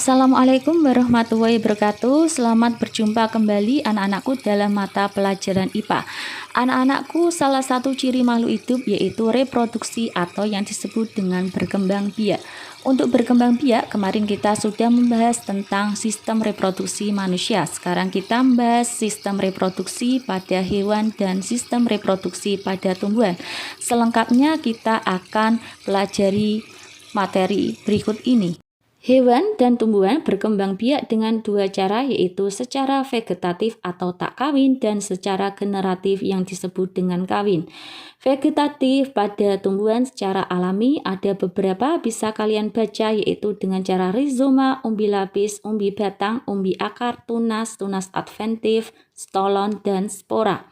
Assalamualaikum warahmatullahi wabarakatuh. Selamat berjumpa kembali anak-anakku dalam mata pelajaran IPA. Anak-anakku, salah satu ciri makhluk hidup yaitu reproduksi atau yang disebut dengan berkembang biak. Untuk berkembang biak, kemarin kita sudah membahas tentang sistem reproduksi manusia. Sekarang kita membahas sistem reproduksi pada hewan dan sistem reproduksi pada tumbuhan. Selengkapnya kita akan pelajari materi berikut ini. Hewan dan tumbuhan berkembang biak dengan dua cara, yaitu secara vegetatif atau tak kawin dan secara generatif yang disebut dengan kawin. Vegetatif pada tumbuhan secara alami ada beberapa, bisa kalian baca, yaitu dengan cara rizoma, umbi lapis, umbi batang, umbi akar, tunas, tunas adventif, stolon, dan spora.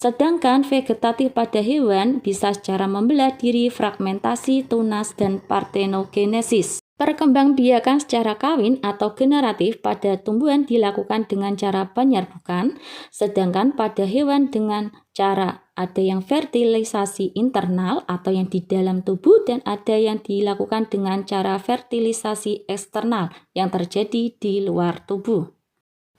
Sedangkan vegetatif pada hewan bisa secara membelah diri, fragmentasi, tunas, dan partenogenesis. Perkembangbiakan secara kawin atau generatif pada tumbuhan dilakukan dengan cara penyerbukan, sedangkan pada hewan dengan cara ada yang fertilisasi internal atau yang di dalam tubuh dan ada yang dilakukan dengan cara fertilisasi eksternal yang terjadi di luar tubuh.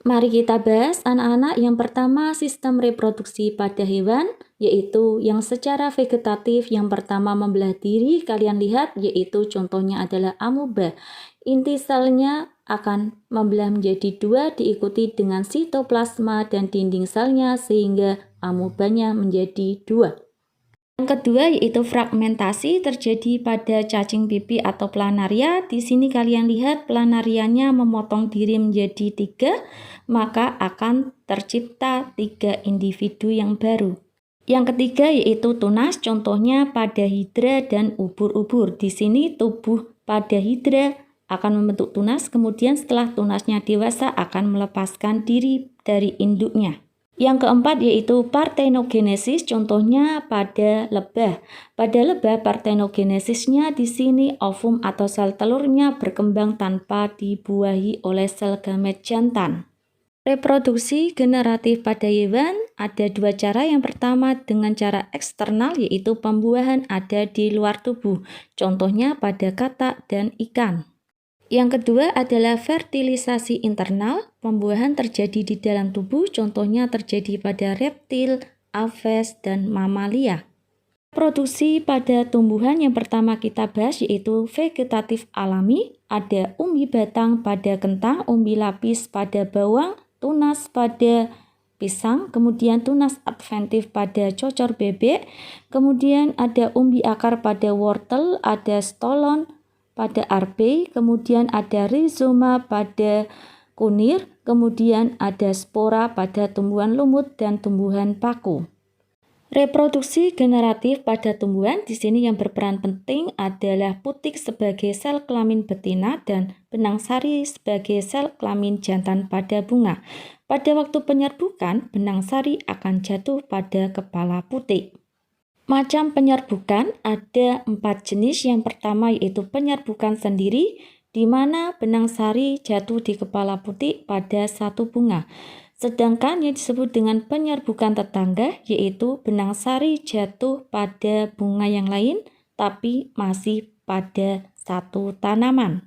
Mari kita bahas anak-anak. Yang pertama, sistem reproduksi pada hewan, yaitu yang secara vegetatif. Yang pertama membelah diri, kalian lihat, yaitu contohnya adalah amoeba. Inti selnya akan membelah menjadi dua, diikuti dengan sitoplasma dan dinding selnya sehingga amobanya menjadi dua. Yang kedua yaitu fragmentasi, terjadi pada cacing pipi atau planaria. Di sini kalian lihat planarianya memotong diri menjadi tiga, maka akan tercipta tiga individu yang baru. Yang ketiga yaitu tunas, contohnya pada hidra dan ubur-ubur. Di sini tubuh pada hidra akan membentuk tunas, kemudian setelah tunasnya dewasa akan melepaskan diri dari induknya. Yang keempat yaitu partenogenesis, contohnya pada lebah. Pada lebah partenogenesisnya di sini ovum atau sel telurnya berkembang tanpa dibuahi oleh sel gamet jantan. Reproduksi generatif pada hewan ada dua cara. Yang pertama dengan cara eksternal, yaitu pembuahan ada di luar tubuh, contohnya pada katak dan ikan. Yang kedua adalah fertilisasi internal, pembuahan terjadi di dalam tubuh, contohnya terjadi pada reptil, aves, dan mamalia. Produksi pada tumbuhan yang pertama kita bahas yaitu vegetatif alami, ada umbi batang pada kentang, umbi lapis pada bawang, tunas pada pisang, kemudian tunas adventif pada cocor bebek, kemudian ada umbi akar pada wortel, ada stolon pada arbe, kemudian ada rizoma pada kunir, kemudian ada spora pada tumbuhan lumut dan tumbuhan paku. Reproduksi generatif pada tumbuhan di sini yang berperan penting adalah putik sebagai sel kelamin betina dan benang sari sebagai sel kelamin jantan pada bunga. Pada waktu penyerbukan, benang sari akan jatuh pada kepala putik. Macam penyerbukan ada 4 jenis. Yang pertama yaitu penyerbukan sendiri, di mana benang sari jatuh di kepala putik pada satu bunga. Sedangkan yang disebut dengan penyerbukan tetangga yaitu benang sari jatuh pada bunga yang lain tapi masih pada satu tanaman.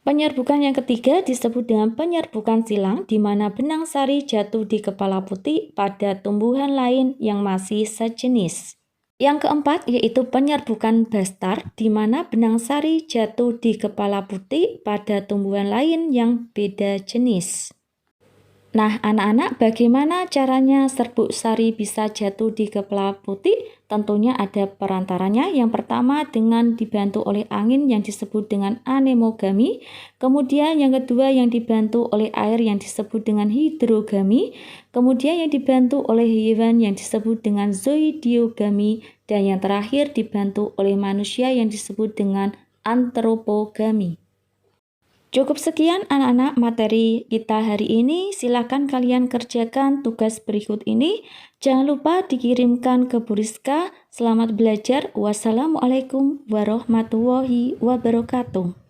Penyerbukan yang ketiga disebut dengan penyerbukan silang, di mana benang sari jatuh di kepala putik pada tumbuhan lain yang masih sejenis. Yang keempat yaitu penyerbukan bastar, di mana benang sari jatuh di kepala putik pada tumbuhan lain yang beda jenis. Nah anak-anak, bagaimana caranya serbuk sari bisa jatuh di kepala putik? Tentunya ada perantaranya. Yang pertama dengan dibantu oleh angin yang disebut dengan anemogami. Kemudian yang kedua yang dibantu oleh air yang disebut dengan hidrogami. Kemudian yang dibantu oleh hewan yang disebut dengan zoidiogami. Dan yang terakhir dibantu oleh manusia yang disebut dengan antropogami. Cukup sekian anak-anak materi kita hari ini. Silakan kalian kerjakan tugas berikut ini. Jangan lupa dikirimkan ke Bu Rizka. Selamat belajar. Wassalamualaikum warahmatullahi wabarakatuh.